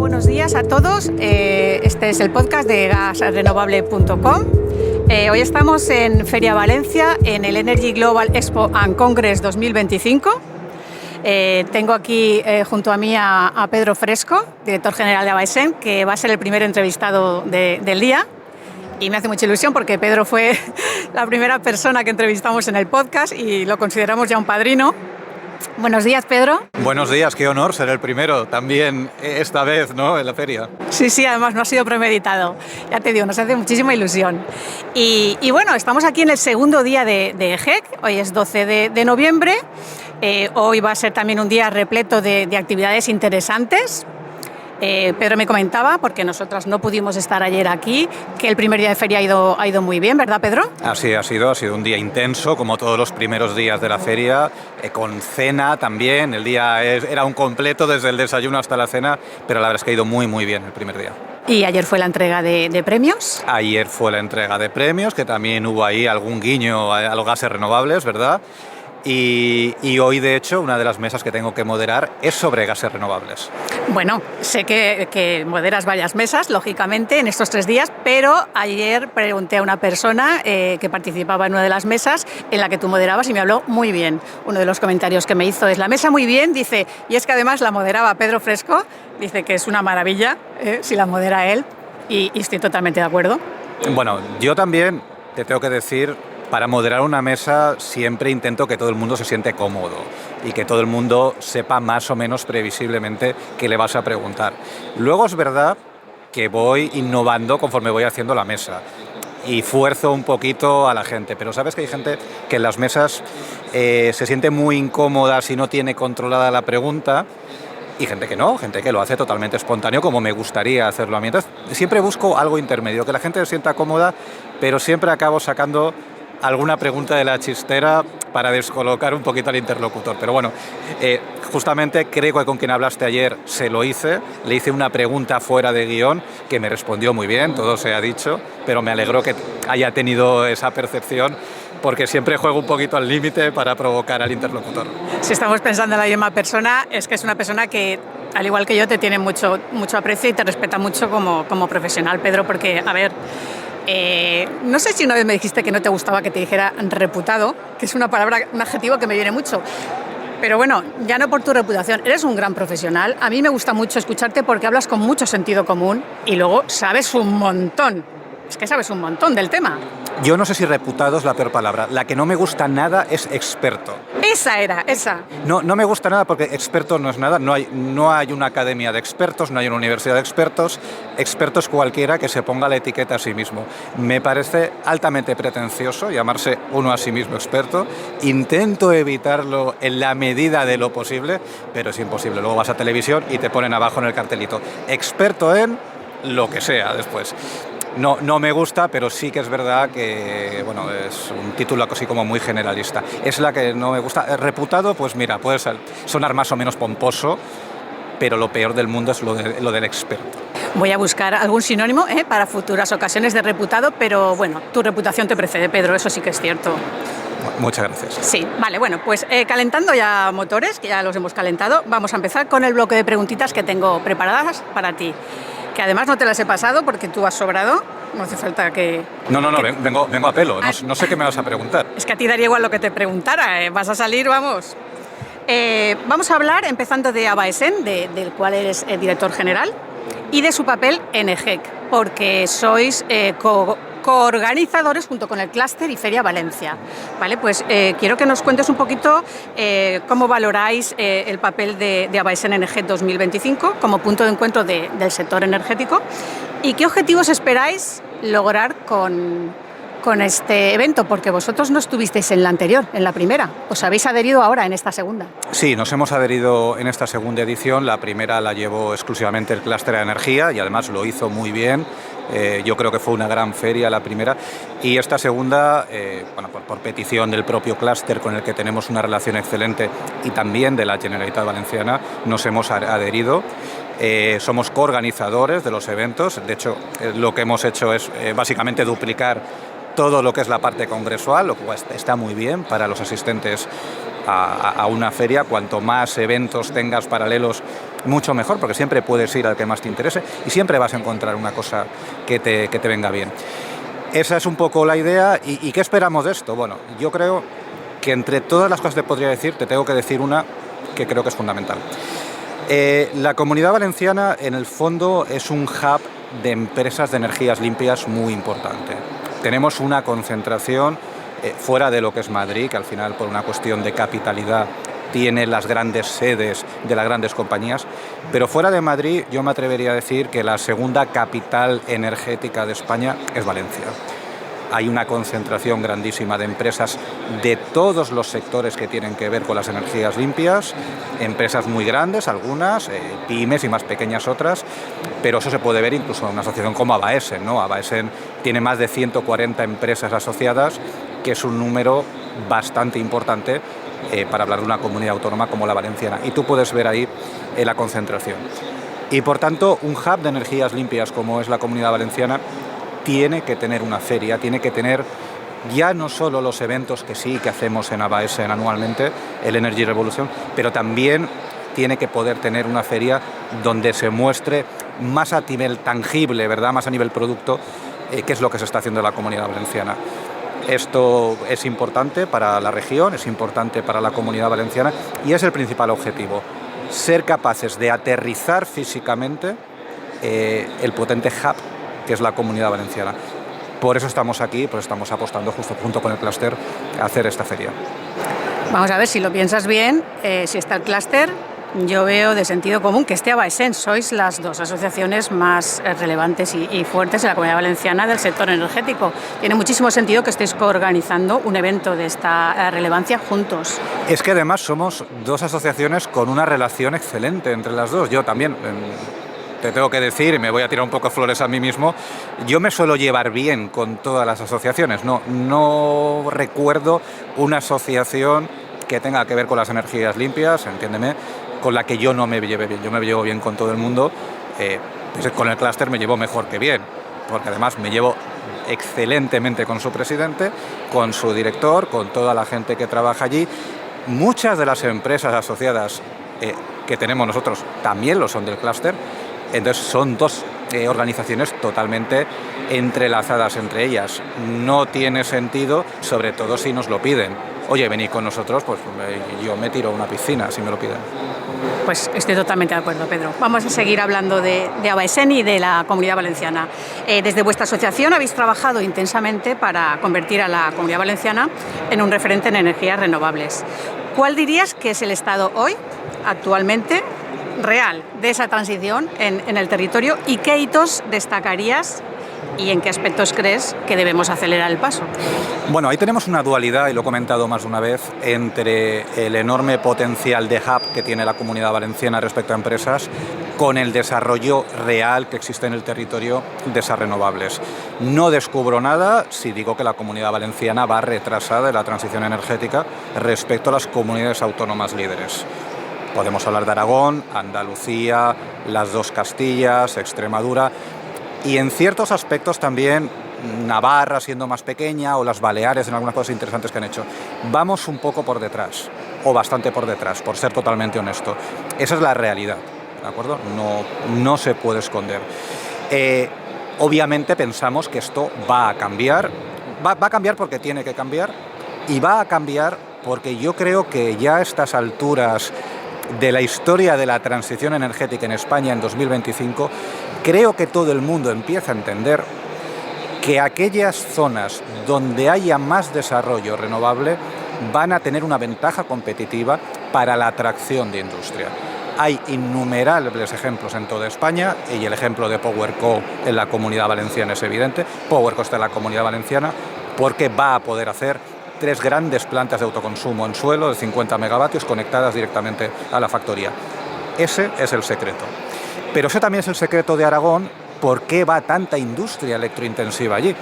buenos días a todos. Este es el podcast de gasrenovable.com. Hoy estamos en Feria Valencia, en el Energy Global Expo and Congress 2025. Tengo aquí junto a mí a Pedro Fresco, director general de Abaexen, que va a ser el primer entrevistado del día. Y me hace mucha ilusión porque Pedro fue la primera persona que entrevistamos en el podcast y lo consideramos ya un padrino. Buenos días, Pedro. Buenos días, qué honor ser el primero también esta vez, ¿no?, en la feria. Sí, además no ha sido premeditado. Ya te digo, nos hace muchísima ilusión. Y bueno, estamos aquí en el segundo día de EGEC. Hoy es 12 de noviembre. Hoy va a ser también un día repleto de actividades interesantes. Pedro me comentaba, porque nosotras no pudimos estar ayer aquí, que el primer día de feria ha ido muy bien, ¿verdad, Pedro? Así ha sido un día intenso, como todos los primeros días de la feria, con cena también. El día era un completo desde el desayuno hasta la cena, pero la verdad es que ha ido muy, muy bien el primer día. ¿Y ayer fue la entrega de premios? Ayer fue la entrega de premios, que también hubo ahí algún guiño a los gases renovables, ¿verdad? Y hoy, de hecho, una de las mesas que tengo que moderar es sobre gases renovables. Bueno, sé que moderas varias mesas, lógicamente, en estos 3 días, pero ayer pregunté a una persona que participaba en una de las mesas en la que tú moderabas y me habló muy bien. Uno de los comentarios que me hizo es: la mesa muy bien, dice, y es que además la moderaba Pedro Fresco, dice que es una maravilla si la modera él, y estoy totalmente de acuerdo. Bueno, yo también te tengo que decir, para moderar una mesa siempre intento que todo el mundo se siente cómodo y que todo el mundo sepa más o menos previsiblemente qué le vas a preguntar. Luego es verdad que voy innovando conforme voy haciendo la mesa y fuerzo un poquito a la gente, pero sabes que hay gente que en las mesas se siente muy incómoda si no tiene controlada la pregunta, y gente que no, gente que lo hace totalmente espontáneo, como me gustaría hacerlo a mí. Entonces siempre busco algo intermedio, que la gente se sienta cómoda, pero siempre acabo sacando alguna pregunta de la chistera para descolocar un poquito al interlocutor. Pero bueno, justamente creo que con quien hablaste ayer se lo hice, le hice una pregunta fuera de guión que me respondió muy bien, todo se ha dicho, pero me alegro que haya tenido esa percepción, porque siempre juego un poquito al límite para provocar al interlocutor. Si estamos pensando en la misma persona, es que es una persona que, al igual que yo, te tiene mucho aprecio y te respeta mucho como profesional, Pedro, porque, a ver, no sé si una vez me dijiste que no te gustaba que te dijera reputado, que es una palabra, un adjetivo que me viene mucho. Pero bueno, ya no por tu reputación, eres un gran profesional. A mí me gusta mucho escucharte porque hablas con mucho sentido común y luego sabes un montón. Es que sabes un montón del tema. Yo no sé si reputado es la peor palabra. La que no me gusta nada es experto. Esa. No me gusta nada porque experto no es nada. No hay una academia de expertos, no hay una universidad de expertos. Experto es cualquiera que se ponga la etiqueta a sí mismo. Me parece altamente pretencioso llamarse uno a sí mismo experto. Intento evitarlo en la medida de lo posible, pero es imposible. Luego vas a televisión y te ponen abajo en el cartelito: experto en lo que sea después. No me gusta, pero sí que es verdad que, bueno, es un título así como muy generalista. Es la que no me gusta. Reputado, pues mira, puede sonar más o menos pomposo, pero lo peor del mundo es lo del experto. Voy a buscar algún sinónimo para futuras ocasiones de reputado, pero bueno, tu reputación te precede, Pedro, eso sí que es cierto. Muchas gracias. Sí, vale, bueno, pues calentando ya motores, que ya los hemos calentado, vamos a empezar con el bloque de preguntitas que tengo preparadas para ti, que además no te las he pasado porque tú has sobrado, no hace falta que... No, vengo a pelo, no sé qué me vas a preguntar. Es que a ti daría igual lo que te preguntara, vas a salir, vamos. Vamos a hablar, empezando de Abaexen, del cual eres director general, y de su papel en EGEC, porque sois coorganizadores junto con el Clúster y Feria Valencia. Vale, pues quiero que nos cuentes un poquito cómo valoráis el papel de Abaexen en EGEC 2025 como punto de encuentro del sector energético y qué objetivos esperáis lograr con este evento, porque vosotros no estuvisteis en la anterior, en la primera. Os habéis adherido ahora en esta segunda. Sí, nos hemos adherido en esta segunda edición. La primera la llevó exclusivamente el Clúster de Energía y además lo hizo muy bien. Yo creo que fue una gran feria la primera. Y esta segunda, por petición del propio Clúster, con el que tenemos una relación excelente, y también de la Generalitat Valenciana, nos hemos adherido. Somos coorganizadores de los eventos. De hecho, lo que hemos hecho es básicamente duplicar todo lo que es la parte congresual, lo cual está muy bien para los asistentes a una feria. Cuanto más eventos tengas paralelos, mucho mejor, porque siempre puedes ir al que más te interese y siempre vas a encontrar una cosa que te venga bien. Esa es un poco la idea. ¿Y qué esperamos de esto? Bueno, yo creo que entre todas las cosas que te podría decir, te tengo que decir una que creo que es fundamental. La Comunidad Valenciana, en el fondo, es un hub de empresas de energías limpias muy importante. Tenemos una concentración fuera de lo que es Madrid, que al final, por una cuestión de capitalidad, tiene las grandes sedes de las grandes compañías, pero fuera de Madrid yo me atrevería a decir que la segunda capital energética de España es Valencia. Hay una concentración grandísima de empresas de todos los sectores que tienen que ver con las energías limpias, empresas muy grandes, algunas, pymes y más pequeñas otras, pero eso se puede ver incluso en una asociación como Abaesen, ¿no? Abaesen tiene más de 140 empresas asociadas, que es un número bastante importante para hablar de una comunidad autónoma como la valenciana. Y tú puedes ver ahí la concentración. Y por tanto, un hub de energías limpias como es la Comunidad Valenciana tiene que tener una feria, tiene que tener ya no solo los eventos que sí que hacemos en Abaesen anualmente, el Energy Revolution, pero también tiene que poder tener una feria donde se muestre más a nivel tangible, ¿verdad? Más a nivel producto, qué es lo que se está haciendo en la Comunidad Valenciana. Esto es importante para la región, es importante para la Comunidad Valenciana y es el principal objetivo, ser capaces de aterrizar físicamente el potente hub que es la Comunidad Valenciana. Por eso estamos aquí, pues estamos apostando justo junto con el clúster a hacer esta feria. Vamos a ver, si lo piensas bien, si está el clúster, yo veo de sentido común que esté Abaesen. Sois las dos asociaciones más relevantes y fuertes en la Comunidad Valenciana del sector energético. Tiene muchísimo sentido que estéis coorganizando un evento de esta relevancia juntos. Es que además somos dos asociaciones con una relación excelente entre las dos. Yo también, te tengo que decir, y me voy a tirar un poco flores a mí mismo, yo me suelo llevar bien con todas las asociaciones. No recuerdo una asociación que tenga que ver con las energías limpias, entiéndeme, con la que yo no me lleve bien. Yo me llevo bien con todo el mundo, con el clúster me llevo mejor que bien, porque además me llevo excelentemente con su presidente, con su director, con toda la gente que trabaja allí. Muchas de las empresas asociadas que tenemos nosotros también lo son del clúster, entonces son dos organizaciones totalmente entrelazadas entre ellas. No tiene sentido, sobre todo si nos lo piden. Oye, venid con nosotros, pues yo me tiro a una piscina si me lo piden. Pues estoy totalmente de acuerdo, Pedro. Vamos a seguir hablando de Abaesen y de la Comunidad Valenciana. Desde vuestra asociación habéis trabajado intensamente para convertir a la Comunidad Valenciana en un referente en energías renovables. ¿Cuál dirías que es el estado hoy, actualmente, real de esa transición en el territorio y qué hitos destacarías y en qué aspectos crees que debemos acelerar el paso? Bueno, ahí tenemos una dualidad, y lo he comentado más de una vez, entre el enorme potencial de hub que tiene la Comunidad Valenciana respecto a empresas con el desarrollo real que existe en el territorio de esas renovables. No descubro nada si digo que la Comunidad Valenciana va retrasada en la transición energética respecto a las comunidades autónomas líderes. Podemos hablar de Aragón, Andalucía, las dos Castillas, Extremadura y en ciertos aspectos también Navarra siendo más pequeña o las Baleares en algunas cosas interesantes que han hecho. Vamos un poco por detrás, o bastante por detrás, por ser totalmente honesto. Esa es la realidad, ¿de acuerdo? No se puede esconder. Obviamente pensamos que esto va a cambiar. Va a cambiar porque tiene que cambiar y va a cambiar porque yo creo que ya a estas alturas de la historia de la transición energética en España en 2025, creo que todo el mundo empieza a entender que aquellas zonas donde haya más desarrollo renovable van a tener una ventaja competitiva para la atracción de industria. Hay innumerables ejemplos en toda España y el ejemplo de PowerCo en la Comunidad Valenciana es evidente. PowerCo está en la Comunidad Valenciana porque va a poder hacer 3 grandes plantas de autoconsumo en suelo de 50 megavatios conectadas directamente a la factoría. Ese es el secreto. Pero ese también es el secreto de Aragón. ¿Por qué va tanta industria electrointensiva allí?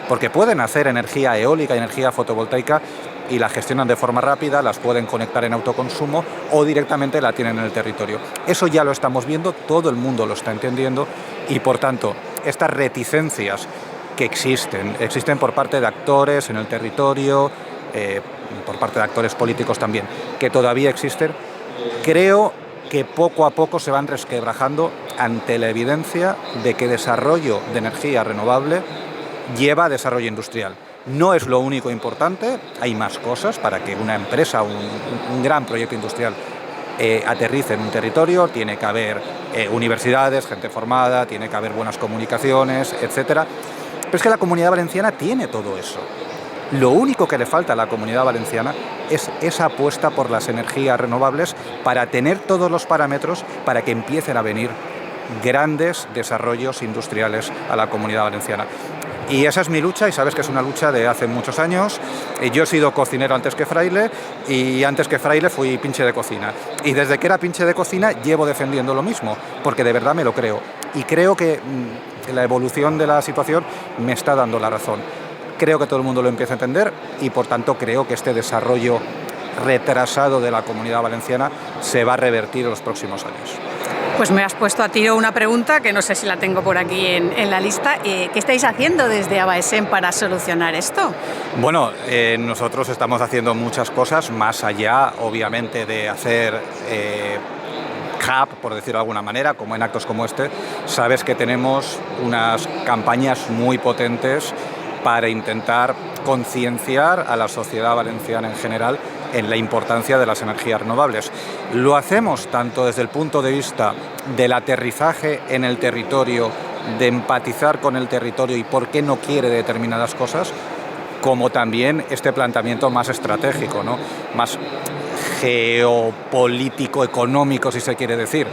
Porque pueden hacer energía eólica y energía fotovoltaica y la gestionan de forma rápida, las pueden conectar en autoconsumo o directamente la tienen en el territorio. Eso ya lo estamos viendo, todo el mundo lo está entendiendo y por tanto estas reticencias que existen por parte de actores en el territorio, por parte de actores políticos también, que todavía existen, creo que poco a poco se van resquebrajando ante la evidencia de que desarrollo de energía renovable lleva a desarrollo industrial. No es lo único importante, hay más cosas para que una empresa, un gran proyecto industrial aterrice en un territorio, tiene que haber universidades, gente formada, tiene que haber buenas comunicaciones, etcétera. Pero es que la Comunidad Valenciana tiene todo eso. Lo único que le falta a la Comunidad Valenciana es esa apuesta por las energías renovables para tener todos los parámetros para que empiecen a venir grandes desarrollos industriales a la Comunidad Valenciana. Y esa es mi lucha, y sabes que es una lucha de hace muchos años. Yo he sido cocinero antes que fraile, y antes que fraile fui pinche de cocina. Y desde que era pinche de cocina llevo defendiendo lo mismo, porque de verdad me lo creo. Y creo que la evolución de la situación me está dando la razón. Creo que todo el mundo lo empieza a entender, y por tanto creo que este desarrollo retrasado de la Comunidad Valenciana se va a revertir en los próximos años. Pues me has puesto a tiro una pregunta que no sé si la tengo por aquí en la lista. ¿Qué estáis haciendo desde ABAESEN para solucionar esto? Bueno, nosotros estamos haciendo muchas cosas, más allá, obviamente, de hacer hub, por decirlo de alguna manera, como en actos como este. Sabes que tenemos unas campañas muy potentes para intentar concienciar a la sociedad valenciana en general en la importancia de las energías renovables. Lo hacemos tanto desde el punto de vista del aterrizaje en el territorio, de empatizar con el territorio y por qué no quiere determinadas cosas, como también este planteamiento más estratégico, ¿no? Más geopolítico, económico, si se quiere decir,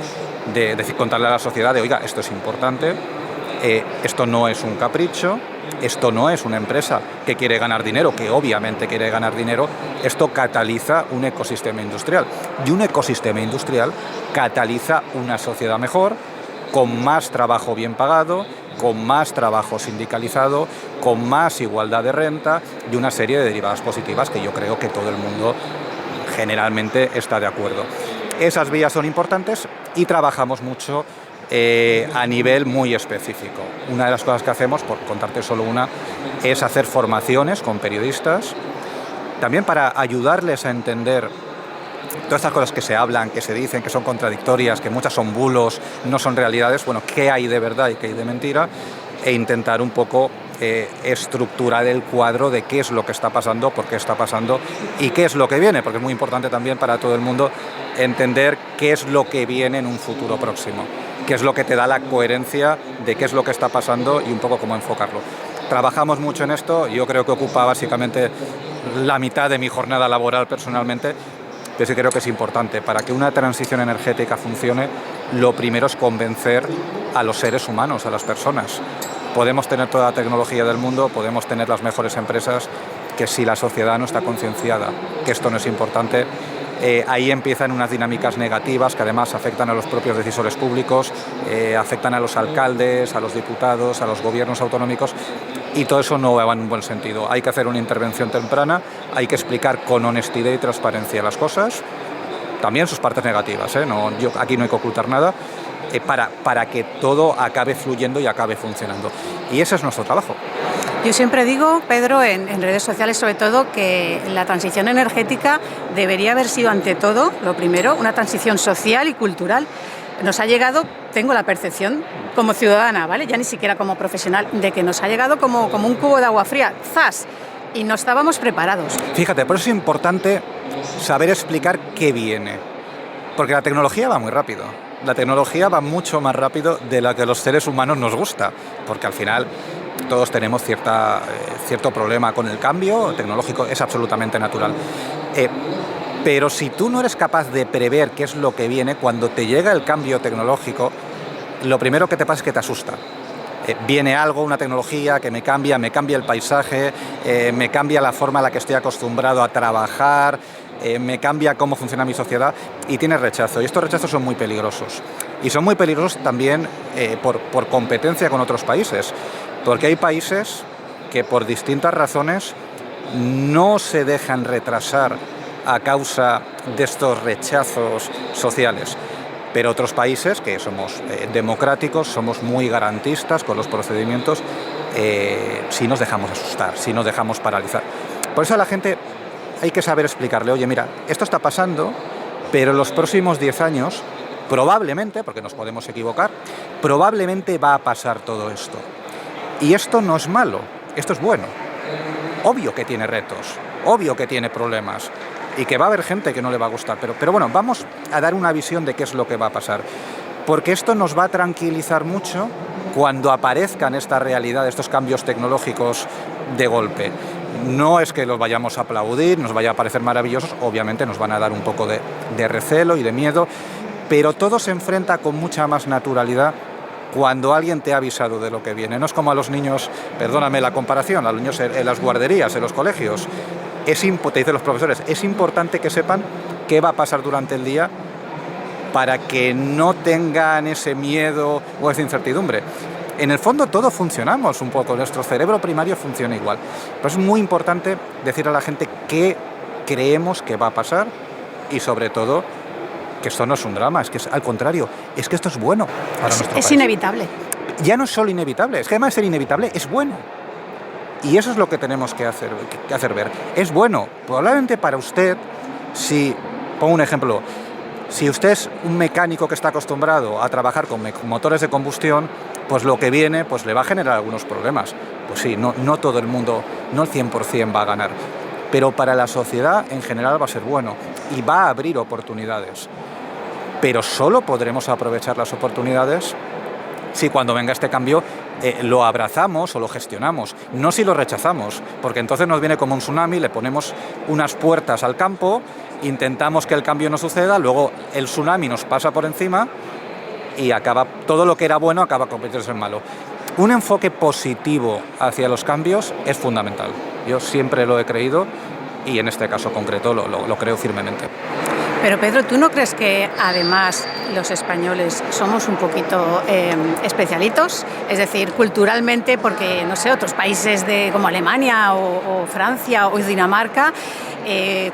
de contarle a la sociedad de, oiga, esto es importante, esto no es un capricho, esto no es una empresa que quiere ganar dinero, que obviamente quiere ganar dinero, esto cataliza un ecosistema industrial. Y un ecosistema industrial cataliza una sociedad mejor, con más trabajo bien pagado, con más trabajo sindicalizado, con más igualdad de renta y una serie de derivadas positivas que yo creo que todo el mundo generalmente está de acuerdo. Esas vías son importantes y trabajamos mucho a nivel muy específico. Una de las cosas que hacemos, por contarte solo una, es hacer formaciones con periodistas, también para ayudarles a entender todas estas cosas que se hablan, que se dicen, que son contradictorias, que muchas son bulos, no son realidades, bueno, qué hay de verdad y qué hay de mentira, e intentar un poco estructurar el cuadro de qué es lo que está pasando, por qué está pasando y qué es lo que viene, porque es muy importante también para todo el mundo entender qué es lo que viene en un futuro próximo, qué es lo que te da la coherencia de qué es lo que está pasando y un poco cómo enfocarlo. Trabajamos mucho en esto, yo creo que ocupa básicamente la mitad de mi jornada laboral personalmente, pero sí creo que es importante. Para que una transición energética funcione, lo primero es convencer a los seres humanos, a las personas. Podemos tener toda la tecnología del mundo, podemos tener las mejores empresas, que si la sociedad no está concienciada que esto no es importante, ahí empiezan unas dinámicas negativas que además afectan a los propios decisores públicos, afectan a los alcaldes, a los diputados, a los gobiernos autonómicos, y todo eso no va en un buen sentido. Hay que hacer una intervención temprana, hay que explicar con honestidad y transparencia las cosas, también sus partes negativas, aquí no hay que ocultar nada, para que todo acabe fluyendo y acabe funcionando. Y ese es nuestro trabajo. Yo siempre digo, Pedro, en redes sociales sobre todo, que la transición energética debería haber sido ante todo, lo primero, una transición social y cultural. Nos ha llegado, tengo la percepción, como ciudadana, ¿vale? Ya ni siquiera como profesional, de que nos ha llegado como un cubo de agua fría, ¡zas! Y no estábamos preparados. Fíjate, por eso es importante saber explicar qué viene, porque la tecnología va muy rápido. La tecnología va mucho más rápido de lo que a los seres humanos nos gusta, porque al final todos tenemos cierto problema con el cambio tecnológico, es absolutamente natural. Pero si tú no eres capaz de prever qué es lo que viene, cuando te llega el cambio tecnológico, lo primero que te pasa es que te asusta. Viene algo, una tecnología que me cambia el paisaje, me cambia la forma en la que estoy acostumbrado a trabajar, me cambia cómo funciona mi sociedad y tiene rechazo. Y estos rechazos son muy peligrosos. Y son muy peligrosos también por competencia con otros países, porque hay países que por distintas razones no se dejan retrasar a causa de estos rechazos sociales. Pero otros países que somos democráticos, somos muy garantistas con los procedimientos, sí nos dejamos asustar, sí nos dejamos paralizar. Por eso a la gente hay que saber explicarle, oye, mira, esto está pasando, pero en los próximos 10 años, probablemente, porque nos podemos equivocar, probablemente va a pasar todo esto. Y esto no es malo, esto es bueno. Obvio que tiene retos, obvio que tiene problemas y que va a haber gente que no le va a gustar, pero bueno, vamos a dar una visión de qué es lo que va a pasar, porque esto nos va a tranquilizar mucho cuando aparezcan esta realidad, estos cambios tecnológicos de golpe. No es que los vayamos a aplaudir, nos vaya a parecer maravillosos, obviamente nos van a dar un poco de recelo y de miedo, pero todo se enfrenta con mucha más naturalidad cuando alguien te ha avisado de lo que viene. No es como a los niños, perdóname la comparación, a los niños en las guarderías, en los colegios. Te dicen los profesores, es importante que sepan qué va a pasar durante el día para que no tengan ese miedo o esa incertidumbre. En el fondo todos funcionamos un poco, nuestro cerebro primario funciona igual. Pero es muy importante decir a la gente qué creemos que va a pasar y sobre todo que esto no es un drama, es que es al contrario, es que esto es bueno para nuestro país. Es inevitable. Ya no es solo inevitable, es que además de ser inevitable es bueno. Y eso es lo que tenemos que hacer ver. Es bueno, probablemente para usted, si, pongo un ejemplo, si usted es un mecánico que está acostumbrado a trabajar con motores de combustión, pues lo que viene pues le va a generar algunos problemas. Pues sí, no todo el mundo, no el 100% va a ganar, pero para la sociedad en general va a ser bueno y va a abrir oportunidades. Pero solo podremos aprovechar las oportunidades si cuando venga este cambio lo abrazamos o lo gestionamos, no si lo rechazamos, porque entonces nos viene como un tsunami, le ponemos unas puertas al campo, intentamos que el cambio no suceda, luego el tsunami nos pasa por encima y acaba, todo lo que era bueno acaba convirtiéndose en malo. Un enfoque positivo hacia los cambios es fundamental. Yo siempre lo he creído y en este caso concreto lo creo firmemente. Pero Pedro, ¿tú no crees que además los españoles somos un poquito especialitos? Es decir, culturalmente, porque no sé, otros países como Alemania o Francia o Dinamarca,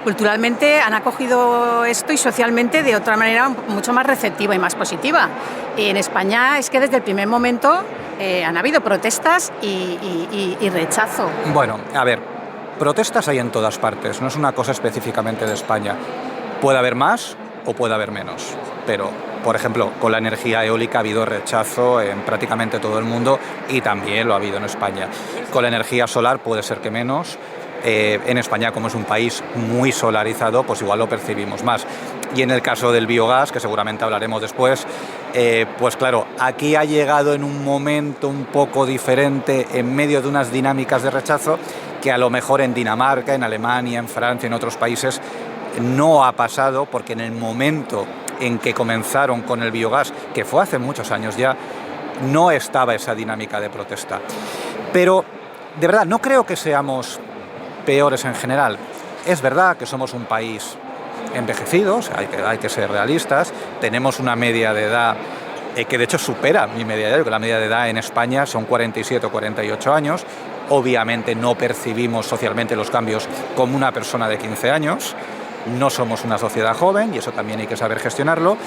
culturalmente han acogido esto y socialmente de otra manera mucho más receptiva y más positiva. Y en España es que desde el primer momento han habido protestas y rechazo. Bueno, a ver, protestas hay en todas partes, no es una cosa específicamente de España. Puede haber más o puede haber menos, pero, por ejemplo, con la energía eólica ha habido rechazo en prácticamente todo el mundo y también lo ha habido en España. Con la energía solar puede ser que menos. En España, como es un país muy solarizado, pues igual lo percibimos más. Y en el caso del biogás, que seguramente hablaremos después, pues claro, aquí ha llegado en un momento un poco diferente en medio de unas dinámicas de rechazo que a lo mejor en Dinamarca, en Alemania, en Francia, en otros países no ha pasado, porque en el momento en que comenzaron con el biogás, que fue hace muchos años ya, no estaba esa dinámica de protesta. Pero, de verdad, no creo que seamos peores en general. Es verdad que somos un país envejecido, o sea, hay que ser realistas, tenemos una media de edad que de hecho supera mi media de edad, porque la media de edad en España son 47 o 48 años, obviamente no percibimos socialmente los cambios como una persona de 15 años, no somos una sociedad joven y eso también hay que saber gestionarlo.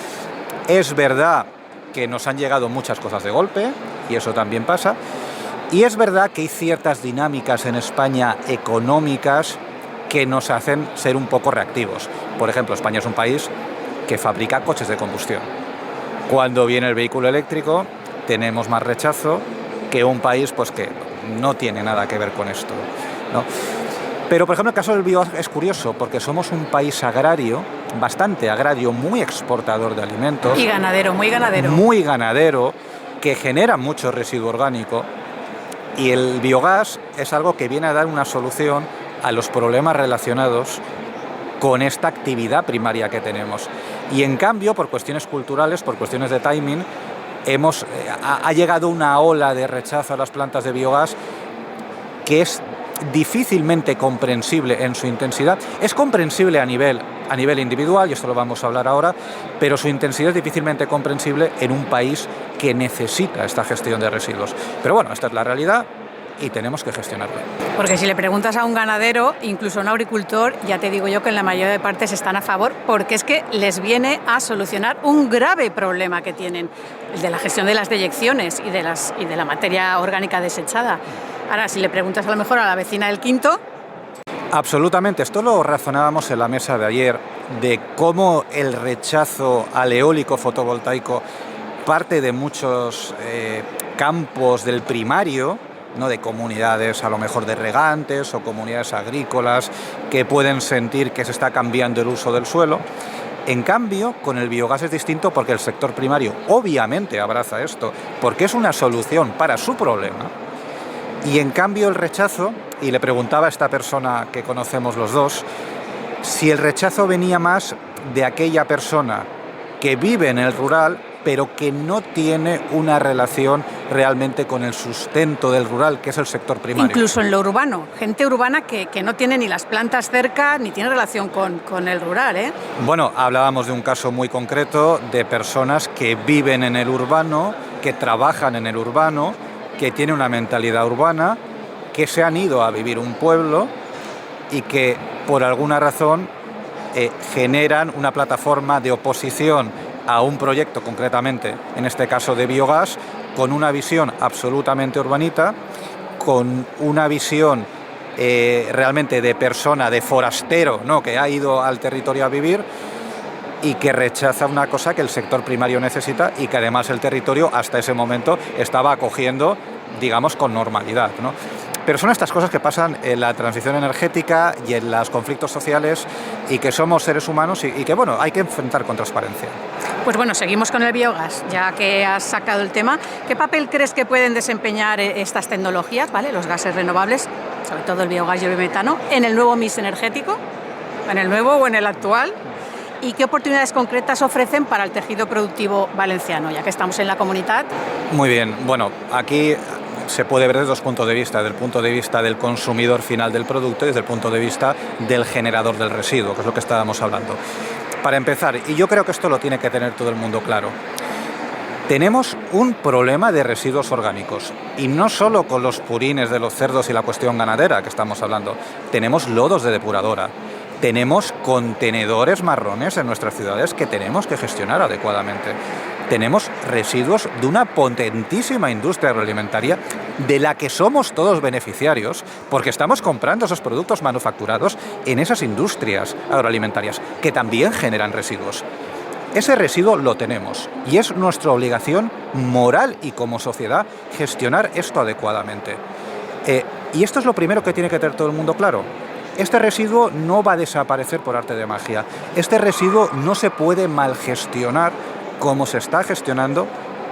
Es verdad que nos han llegado muchas cosas de golpe y eso también pasa. Y es verdad que hay ciertas dinámicas en España económicas que nos hacen ser un poco reactivos. Por ejemplo, España es un país que fabrica coches de combustión. Cuando viene el vehículo eléctrico tenemos más rechazo que un país pues, que no tiene nada que ver con esto, ¿no? Pero, por ejemplo, el caso del biogás es curioso porque somos un país agrario, bastante agrario, muy exportador de alimentos. Y ganadero, muy ganadero. Muy ganadero, que genera mucho residuo orgánico. Y el biogás es algo que viene a dar una solución a los problemas relacionados con esta actividad primaria que tenemos. Y en cambio, por cuestiones culturales, por cuestiones de timing, ha llegado una ola de rechazo a las plantas de biogás que es difícilmente comprensible en su intensidad. Es comprensible a nivel individual, y esto lo vamos a hablar ahora, pero su intensidad es difícilmente comprensible en un país que necesita esta gestión de residuos. Pero bueno, esta es la realidad y tenemos que gestionarla. Porque si le preguntas a un ganadero, incluso a un agricultor, ya te digo yo que en la mayoría de partes están a favor, porque es que les viene a solucionar un grave problema que tienen, el de la gestión de las deyecciones y de la materia orgánica desechada. Ahora, si le preguntas a lo mejor a la vecina del quinto... Absolutamente. Esto lo razonábamos en la mesa de ayer, de cómo el rechazo al eólico fotovoltaico parte de muchos campos del primario, ¿no? De comunidades a lo mejor de regantes o comunidades agrícolas que pueden sentir que se está cambiando el uso del suelo. En cambio, con el biogás es distinto porque el sector primario obviamente abraza esto, porque es una solución para su problema. Y en cambio el rechazo, y le preguntaba a esta persona que conocemos los dos, si el rechazo venía más de aquella persona que vive en el rural, pero que no tiene una relación realmente con el sustento del rural, que es el sector primario. Incluso en lo urbano, gente urbana que no tiene ni las plantas cerca, ni tiene relación con el rural, ¿eh? Bueno, hablábamos de un caso muy concreto de personas que viven en el urbano, que trabajan en el urbano, que tienen una mentalidad urbana, que se han ido a vivir un pueblo y que por alguna razón generan una plataforma de oposición a un proyecto, concretamente, en este caso de biogás, con una visión absolutamente urbanita, con una visión realmente de persona, de forastero, ¿no?, que ha ido al territorio a vivir y que rechaza una cosa que el sector primario necesita y que además el territorio hasta ese momento estaba acogiendo, digamos, con normalidad, ¿no? Pero son estas cosas que pasan en la transición energética y en los conflictos sociales y que somos seres humanos y que, bueno, hay que enfrentar con transparencia. Pues bueno, seguimos con el biogás, ya que has sacado el tema. ¿Qué papel crees que pueden desempeñar estas tecnologías, ¿vale?, los gases renovables, sobre todo el biogás y el biometano, en el nuevo mix energético, en el nuevo o en el actual? ¿Y qué oportunidades concretas ofrecen para el tejido productivo valenciano, ya que estamos en la comunidad? Muy bien, bueno, aquí se puede ver desde dos puntos de vista, desde el punto de vista del consumidor final del producto y desde el punto de vista del generador del residuo, que es lo que estábamos hablando. Para empezar, y yo creo que esto lo tiene que tener todo el mundo claro, tenemos un problema de residuos orgánicos, y no solo con los purines de los cerdos y la cuestión ganadera que estamos hablando, tenemos lodos de depuradora, tenemos contenedores marrones en nuestras ciudades que tenemos que gestionar adecuadamente. Tenemos residuos de una potentísima industria agroalimentaria de la que somos todos beneficiarios porque estamos comprando esos productos manufacturados en esas industrias agroalimentarias que también generan residuos. Ese residuo lo tenemos y es nuestra obligación moral y como sociedad gestionar esto adecuadamente. Y esto es lo primero que tiene que tener todo el mundo claro. Este residuo no va a desaparecer por arte de magia. Este residuo no se puede malgestionar como se está gestionando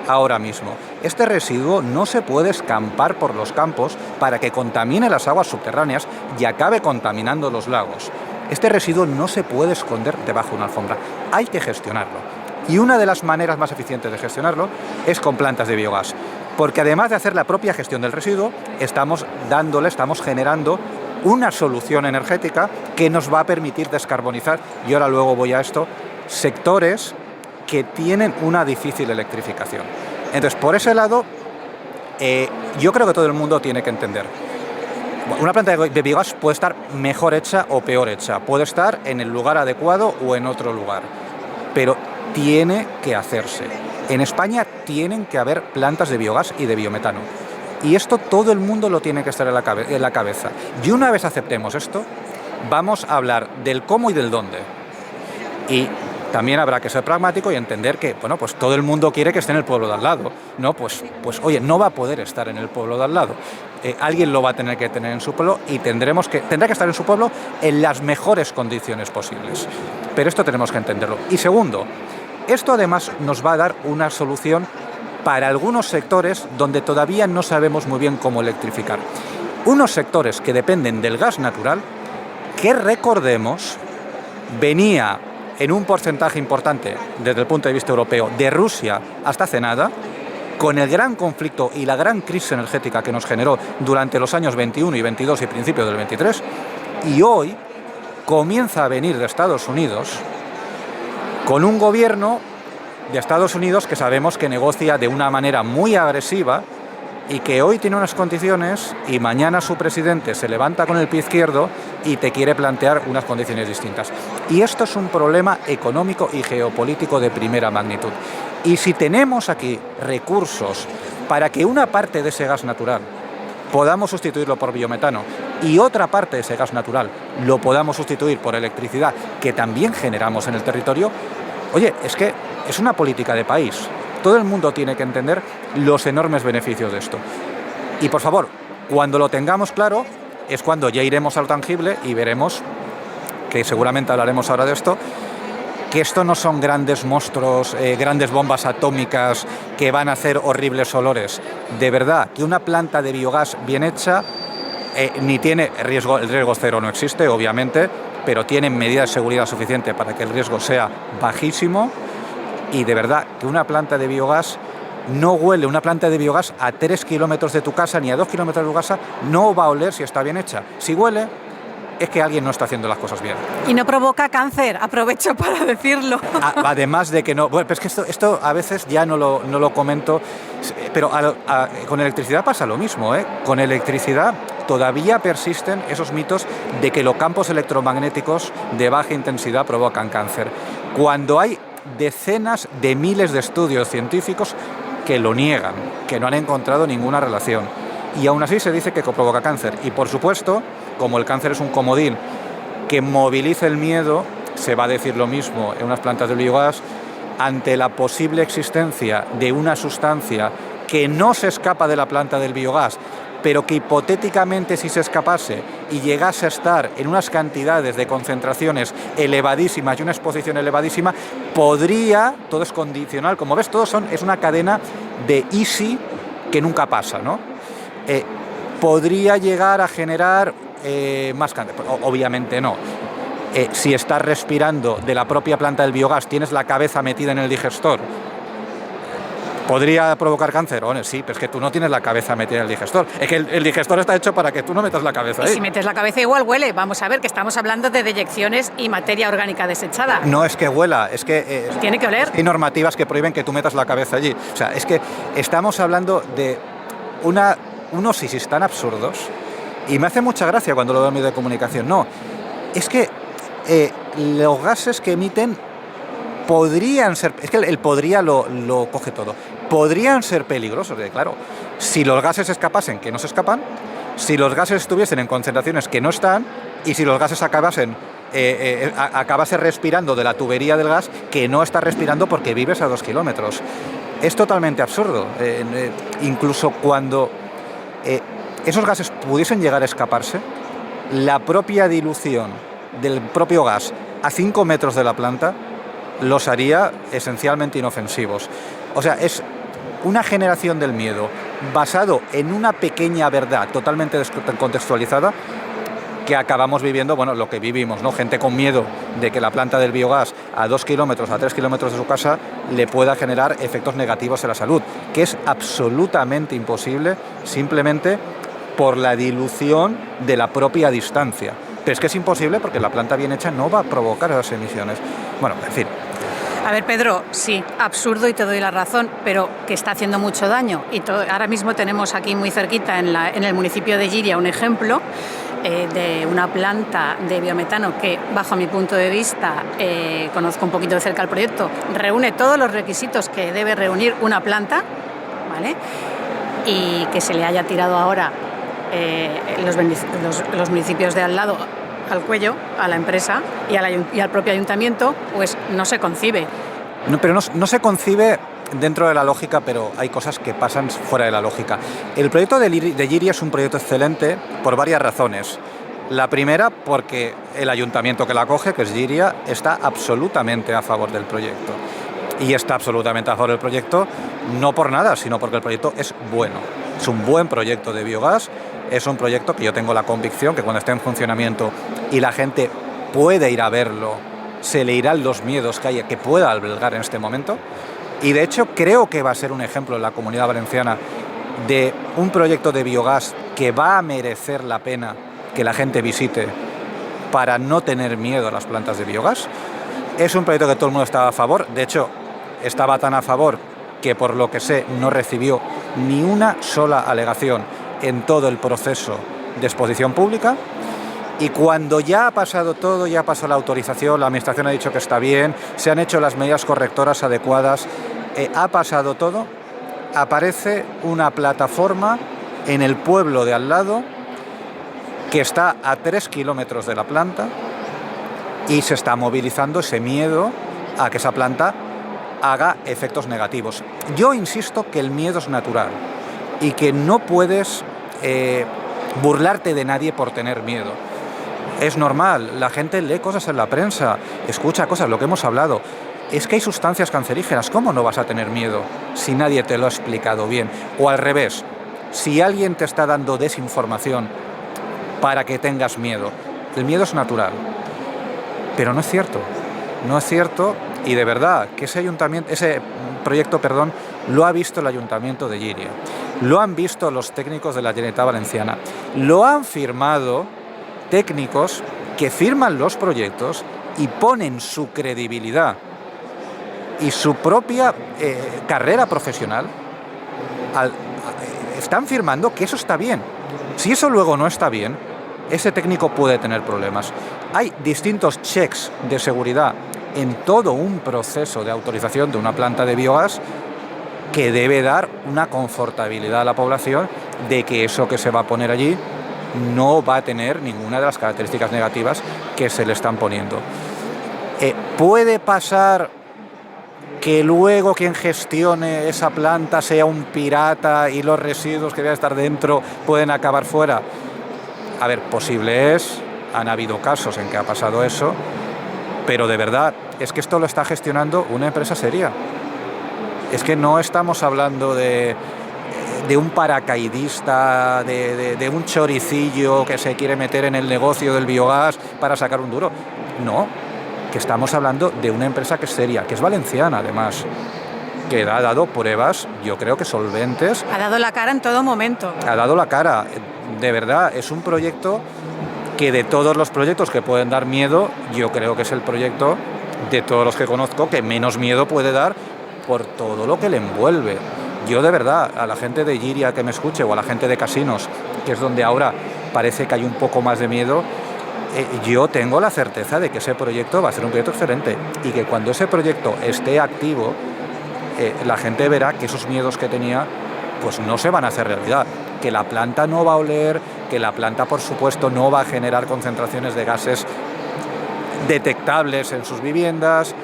ahora mismo. Este residuo no se puede escampar por los campos para que contamine las aguas subterráneas y acabe contaminando los lagos. Este residuo no se puede esconder debajo de una alfombra. Hay que gestionarlo. Y una de las maneras más eficientes de gestionarlo es con plantas de biogás. Porque además de hacer la propia gestión del residuo, estamos generando una solución energética que nos va a permitir descarbonizar, y ahora luego voy a esto, sectores que tienen una difícil electrificación. Entonces, por ese lado, yo creo que todo el mundo tiene que entender. Una planta de biogás puede estar mejor hecha o peor hecha, puede estar en el lugar adecuado o en otro lugar, pero tiene que hacerse. En España tienen que haber plantas de biogás y de biometano. Y esto todo el mundo lo tiene que estar en la cabeza. Y una vez aceptemos esto, vamos a hablar del cómo y del dónde. Y también habrá que ser pragmático y entender que, bueno, pues todo el mundo quiere que esté en el pueblo de al lado, ¿no? Pues oye, no va a poder estar en el pueblo de al lado. Alguien lo va a tener que tener en su pueblo y tendrá que estar en su pueblo en las mejores condiciones posibles. Pero esto tenemos que entenderlo. Y segundo, esto además nos va a dar una solución para algunos sectores donde todavía no sabemos muy bien cómo electrificar. Unos sectores que dependen del gas natural, que recordemos, venía en un porcentaje importante, desde el punto de vista europeo, de Rusia hasta hace nada, con el gran conflicto y la gran crisis energética que nos generó durante los años 21 y 22 y principios del 23, y hoy comienza a venir de Estados Unidos con un gobierno de Estados Unidos que sabemos que negocia de una manera muy agresiva y que hoy tiene unas condiciones y mañana su presidente se levanta con el pie izquierdo y te quiere plantear unas condiciones distintas. Y esto es un problema económico y geopolítico de primera magnitud. Y si tenemos aquí recursos para que una parte de ese gas natural podamos sustituirlo por biometano y otra parte de ese gas natural lo podamos sustituir por electricidad que también generamos en el territorio, oye, es que es una política de país. Todo el mundo tiene que entender los enormes beneficios de esto. Y por favor, cuando lo tengamos claro, es cuando ya iremos a lo tangible y veremos, que seguramente hablaremos ahora de esto, que esto no son grandes monstruos, grandes bombas atómicas que van a hacer horribles olores. De verdad, que una planta de biogás bien hecha ni tiene riesgo, el riesgo cero no existe, obviamente, pero tiene medidas de seguridad suficiente para que el riesgo sea bajísimo. Y de verdad, que una planta de biogás no huele, una planta de biogás a 3 kilómetros de tu casa ni a 2 kilómetros de tu casa no va a oler si está bien hecha. Si huele, es que alguien no está haciendo las cosas bien. Y no provoca cáncer, aprovecho para decirlo. Además de que no... Bueno, pero es que esto a veces ya no lo comento, pero con electricidad pasa lo mismo, ¿eh? Con electricidad todavía persisten esos mitos de que los campos electromagnéticos de baja intensidad provocan cáncer. Cuando hay decenas de miles de estudios científicos que lo niegan, que no han encontrado ninguna relación. Y aún así se dice que provoca cáncer. Y por supuesto, como el cáncer es un comodín que moviliza el miedo, se va a decir lo mismo en unas plantas de biogás ante la posible existencia de una sustancia que no se escapa de la planta del biogás, pero que hipotéticamente si se escapase y llegase a estar en unas cantidades de concentraciones elevadísimas y una exposición elevadísima, podría, todo es condicional, como ves, es una cadena de easy que nunca pasa, ¿no? Podría llegar a generar más cáncer. Obviamente no. Si estás respirando de la propia planta del biogás, tienes la cabeza metida en el digestor, ¿podría provocar cáncer? Bueno, sí, pero es que tú no tienes la cabeza metida en el digestor. Es que el digestor está hecho para que tú no metas la cabeza ahí. Y si metes la cabeza igual huele. Vamos a ver, que estamos hablando de deyecciones y materia orgánica desechada. No es que huela, es que... tiene que oler. Hay normativas que prohíben que tú metas la cabeza allí. O sea, es que estamos hablando de unos ISIS tan absurdos, y me hace mucha gracia cuando lo veo en medio de comunicación. No, es que los gases que emiten podrían ser... Es que el podría lo coge todo. Podrían ser peligrosos, claro. Si los gases escapasen, que no se escapan, si los gases estuviesen en concentraciones que no están, y si los gases acabase respirando de la tubería del gas que no está respirando porque vives a 2 kilómetros. Es totalmente absurdo. Incluso cuando esos gases pudiesen llegar a escaparse, la propia dilución del propio gas a 5 metros de la planta los haría esencialmente inofensivos. O sea, es una generación del miedo basado en una pequeña verdad totalmente descontextualizada que acabamos viviendo, bueno, lo que vivimos, ¿no? Gente con miedo de que la planta del biogás a 2 kilómetros, a 3 kilómetros de su casa le pueda generar efectos negativos en la salud, que es absolutamente imposible simplemente por la dilución de la propia distancia. Pero es que es imposible porque la planta bien hecha no va a provocar esas emisiones. Bueno, en fin. A ver, Pedro, sí, absurdo y te doy la razón, pero que está haciendo mucho daño. Y ahora mismo tenemos aquí muy cerquita, en el municipio de Llíria, un ejemplo de una planta de biometano que, bajo mi punto de vista, conozco un poquito de cerca el proyecto, reúne todos los requisitos que debe reunir una planta, ¿vale? Y que se le haya tirado ahora los municipios de al lado al cuello a la empresa y al propio ayuntamiento, pues no se concibe. No, pero no se concibe dentro de la lógica, pero hay cosas que pasan fuera de la lógica. El proyecto de Llíria es un proyecto excelente por varias razones. La primera, porque el ayuntamiento que la acoge, que es Llíria, está absolutamente a favor del proyecto. Y está absolutamente a favor del proyecto no por nada, sino porque el proyecto es bueno. Es un buen proyecto de biogás. Es un proyecto que yo tengo la convicción que cuando esté en funcionamiento y la gente puede ir a verlo, se le irán los miedos que pueda albergar en este momento. Y de hecho creo que va a ser un ejemplo en la Comunidad Valenciana de un proyecto de biogás que va a merecer la pena que la gente visite para no tener miedo a las plantas de biogás. Es un proyecto que todo el mundo estaba a favor. De hecho, estaba tan a favor que, por lo que sé, no recibió ni una sola alegación en todo el proceso de exposición pública. Y cuando ya ha pasado todo, ya pasó la autorización, la administración ha dicho que está bien, se han hecho las medidas correctoras adecuadas, ha pasado todo, aparece una plataforma en el pueblo de al lado que está a 3 kilómetros de la planta y se está movilizando ese miedo a que esa planta haga efectos negativos. Yo insisto que el miedo es natural y que no puedes burlarte de nadie por tener miedo. Es normal, la gente lee cosas en la prensa, escucha cosas, lo que hemos hablado. Es que hay sustancias cancerígenas, ¿cómo no vas a tener miedo si nadie te lo ha explicado bien? O al revés, si alguien te está dando desinformación para que tengas miedo. El miedo es natural, pero no es cierto. No es cierto, y de verdad que ese proyecto, lo ha visto el Ayuntamiento de Llíria, lo han visto los técnicos de la Generalitat Valenciana, lo han firmado técnicos que firman los proyectos y ponen su credibilidad y su propia carrera profesional, están firmando que eso está bien. Si eso luego no está bien, ese técnico puede tener problemas. Hay distintos checks de seguridad en todo un proceso de autorización de una planta de biogás que debe dar una confortabilidad a la población de que eso que se va a poner allí no va a tener ninguna de las características negativas que se le están poniendo. ¿Puede pasar que luego quien gestione esa planta sea un pirata y los residuos que deben estar dentro pueden acabar fuera? A ver, posible es, han habido casos en que ha pasado eso, pero de verdad, es que esto lo está gestionando una empresa seria. Es que no estamos hablando de un paracaidista, de un choricillo que se quiere meter en el negocio del biogás para sacar un duro. No, que estamos hablando de una empresa que es seria, que es valenciana además, que ha dado pruebas, yo creo que solventes. Ha dado la cara en todo momento. Ha dado la cara, de verdad, es un proyecto que de todos los proyectos que pueden dar miedo, yo creo que es el proyecto de todos los que conozco que menos miedo puede dar por todo lo que le envuelve. Yo de verdad, a la gente de Llíria que me escuche o a la gente de Casinos, que es donde ahora parece que hay un poco más de miedo, yo tengo la certeza de que ese proyecto va a ser un proyecto excelente y que cuando ese proyecto esté activo, la gente verá que esos miedos que tenía pues no se van a hacer realidad, que la planta no va a oler, que la planta por supuesto no va a generar concentraciones de gases detectables en sus viviendas,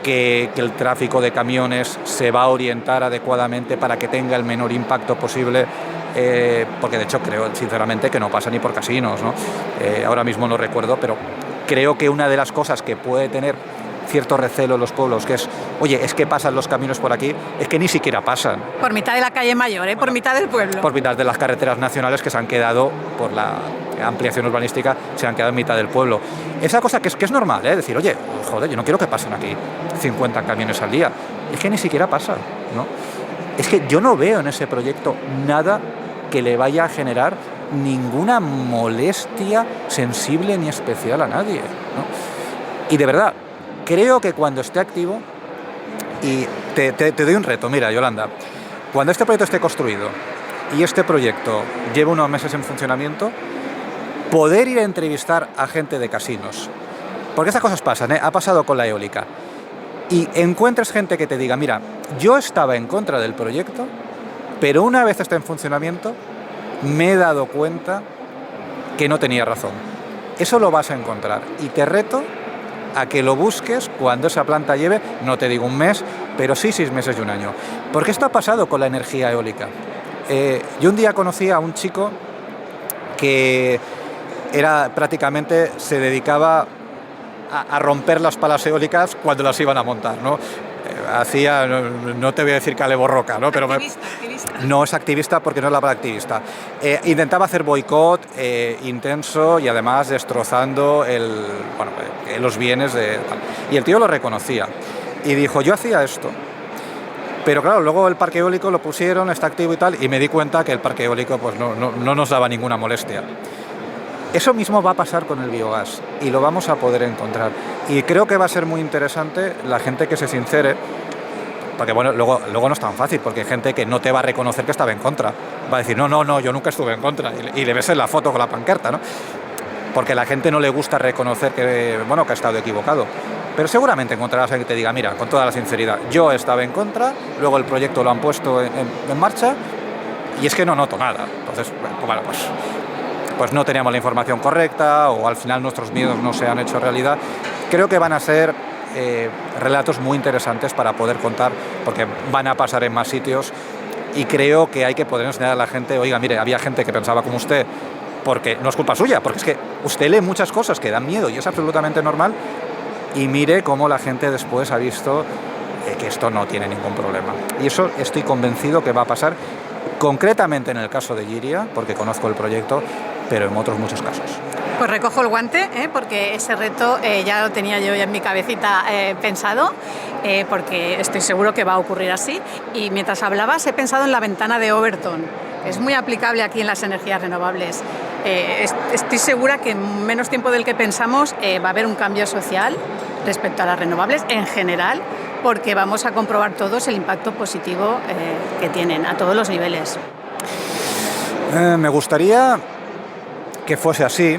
que el tráfico de camiones se va a orientar adecuadamente para que tenga el menor impacto posible, porque de hecho creo sinceramente que no pasa ni por Casinos, ¿no? Ahora mismo no recuerdo, pero creo que una de las cosas que puede tener cierto recelo en los pueblos, que es, oye, es que pasan los caminos por aquí, es que ni siquiera pasan. Por mitad de la calle mayor, por mitad del pueblo. Por mitad de las carreteras nacionales que se han quedado, por la ampliación urbanística, se han quedado en mitad del pueblo. Esa cosa que es normal, decir, oye, joder, yo no quiero que pasen aquí 50 camiones al día. Es que ni siquiera pasan, ¿no? Es que yo no veo en ese proyecto nada que le vaya a generar ninguna molestia sensible ni especial a nadie, ¿no? Y de verdad, creo que cuando esté activo, y te doy un reto, mira, Yolanda, cuando este proyecto esté construido y este proyecto lleve unos meses en funcionamiento, poder ir a entrevistar a gente de Casinos, porque estas cosas pasan, ha pasado con la eólica, y encuentres gente que te diga, mira, yo estaba en contra del proyecto, pero una vez está en funcionamiento, me he dado cuenta que no tenía razón. Eso lo vas a encontrar, y te reto a que lo busques cuando esa planta lleve, no te digo un mes, pero sí 6 meses y un año. Porque esto ha pasado con la energía eólica. Yo un día conocí a un chico que se dedicaba a romper las palas eólicas cuando las iban a montar, ¿no? No te voy a decir cale borroca, ¿no? Pero activista. No es activista porque no es la palabra activista. Intentaba hacer boicot intenso y además destrozando los bienes de... Y el tío lo reconocía y dijo, yo hacía esto, pero claro, luego el parque eólico lo pusieron, está activo y tal, y me di cuenta que el parque eólico pues no nos daba ninguna molestia. Eso mismo va a pasar con el biogás y lo vamos a poder encontrar. Y creo que va a ser muy interesante la gente que se sincere, porque bueno, luego no es tan fácil, porque hay gente que no te va a reconocer que estaba en contra. Va a decir, no, yo nunca estuve en contra. Y le ves en la foto con la pancarta, ¿no? Porque a la gente no le gusta reconocer que ha estado equivocado. Pero seguramente encontrarás a alguien que te diga, mira, con toda la sinceridad, yo estaba en contra, luego el proyecto lo han puesto en marcha y es que no noto nada. Entonces, pues pues no teníamos la información correcta o al final nuestros miedos no se han hecho realidad. Creo que van a ser relatos muy interesantes para poder contar, porque van a pasar en más sitios y creo que hay que poder enseñar a la gente, oiga, mire, había gente que pensaba como usted, porque no es culpa suya, porque es que usted lee muchas cosas que dan miedo y es absolutamente normal, y mire cómo la gente después ha visto que esto no tiene ningún problema. Y eso estoy convencido que va a pasar, concretamente en el caso de Giria, porque conozco el proyecto, pero en otros muchos casos. Pues recojo el guante, porque ese reto ya lo tenía yo ya en mi cabecita pensado, porque estoy seguro que va a ocurrir así. Y mientras hablabas he pensado en la ventana de Overton. Es muy aplicable aquí en las energías renovables. Estoy segura que en menos tiempo del que pensamos va a haber un cambio social respecto a las renovables en general, porque vamos a comprobar todos el impacto positivo que tienen a todos los niveles. Me gustaría que fuese así,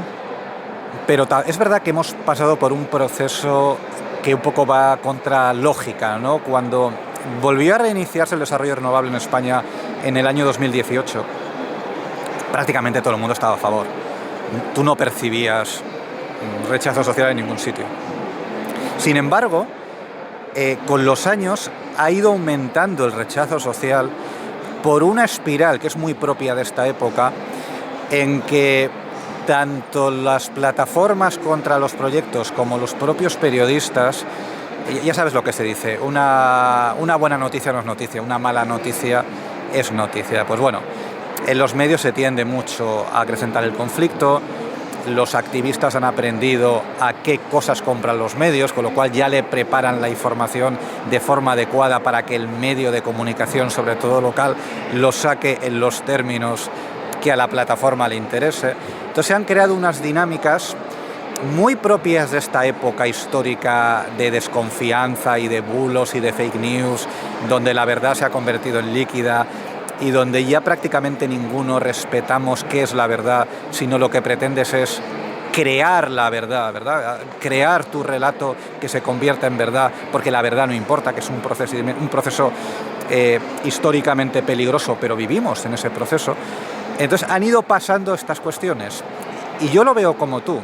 pero es verdad que hemos pasado por un proceso que un poco va contra lógica, ¿no? Cuando volvió a reiniciarse el desarrollo renovable en España en el año 2018, prácticamente todo el mundo estaba a favor. Tú no percibías rechazo social en ningún sitio. Sin embargo, con los años ha ido aumentando el rechazo social por una espiral que es muy propia de esta época, en que tanto las plataformas contra los proyectos como los propios periodistas, ya sabes lo que se dice, una buena noticia no es noticia, una mala noticia es noticia. Pues bueno, en los medios se tiende mucho a acrecentar el conflicto, los activistas han aprendido a qué cosas compran los medios, con lo cual ya le preparan la información de forma adecuada para que el medio de comunicación, sobre todo local, lo saque en los términos que a la plataforma le interese. Entonces se han creado unas dinámicas muy propias de esta época histórica de desconfianza y de bulos y de fake news, donde la verdad se ha convertido en líquida y donde ya prácticamente ninguno respetamos qué es la verdad, sino lo que pretendes es crear la verdad, ¿verdad? Crear tu relato que se convierta en verdad, porque la verdad no importa, que es un proceso históricamente peligroso, pero vivimos en ese proceso. Entonces han ido pasando estas cuestiones y yo lo veo como tú.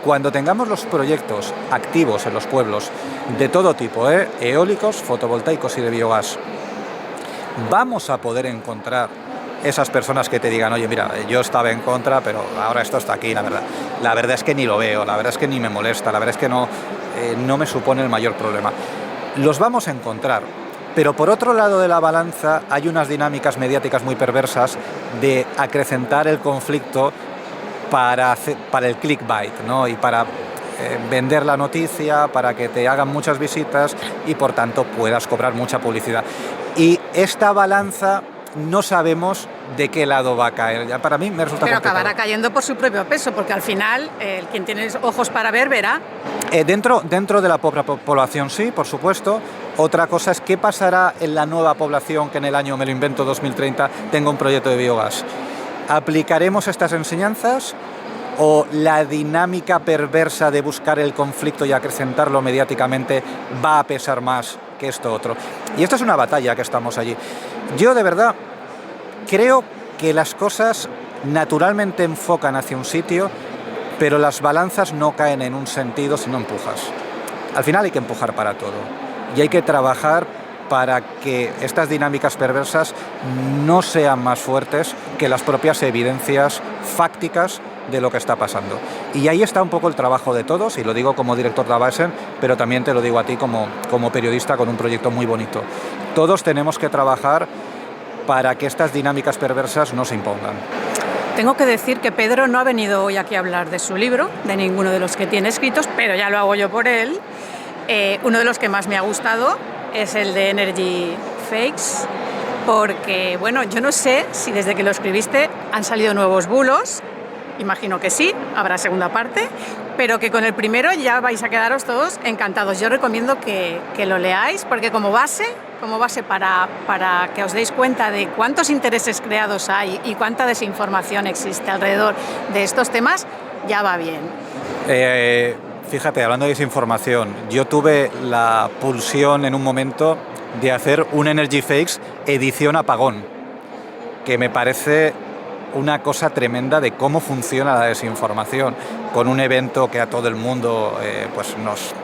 Cuando tengamos los proyectos activos en los pueblos de todo tipo, eólicos, fotovoltaicos y de biogás, vamos a poder encontrar esas personas que te digan, oye, mira, yo estaba en contra, pero ahora esto está aquí, la verdad. La verdad es que ni lo veo, la verdad es que ni me molesta, la verdad es que no me supone el mayor problema. Los vamos a encontrar. Pero por otro lado de la balanza hay unas dinámicas mediáticas muy perversas de acrecentar el conflicto para el clickbait, ¿no? Y para vender la noticia, para que te hagan muchas visitas y por tanto puedas cobrar mucha publicidad. Y esta balanza no sabemos de qué lado va a caer. Ya para mí me resulta complicado. Pero acabará cayendo por su propio peso, porque al final quien tiene ojos para ver, verá. Dentro de la población sí, por supuesto. Otra cosa es qué pasará en la nueva población que en el año, me lo invento, 2030, tenga un proyecto de biogás. ¿Aplicaremos estas enseñanzas o la dinámica perversa de buscar el conflicto y acrecentarlo mediáticamente va a pesar más que esto otro? Y esta es una batalla que estamos allí. Yo de verdad creo que las cosas naturalmente enfocan hacia un sitio, pero las balanzas no caen en un sentido si no empujas. Al final hay que empujar para todo. Y hay que trabajar para que estas dinámicas perversas no sean más fuertes que las propias evidencias fácticas de lo que está pasando. Y ahí está un poco el trabajo de todos, y lo digo como director de ABAESEN, pero también te lo digo a ti como periodista con un proyecto muy bonito. Todos tenemos que trabajar para que estas dinámicas perversas no se impongan. Tengo que decir que Pedro no ha venido hoy aquí a hablar de su libro, de ninguno de los que tiene escritos, pero ya lo hago yo por él. Uno de los que más me ha gustado es el de Energy Fakes, porque, bueno, yo no sé si desde que lo escribiste han salido nuevos bulos, imagino que sí, habrá segunda parte, pero que con el primero ya vais a quedaros todos encantados. Yo recomiendo que lo leáis, porque como base para que os deis cuenta de cuántos intereses creados hay y cuánta desinformación existe alrededor de estos temas, ya va bien. Fíjate, hablando de desinformación, yo tuve la pulsión en un momento de hacer un Energy Fakes edición apagón, que me parece una cosa tremenda de cómo funciona la desinformación, con un evento que a todo el mundo pues nos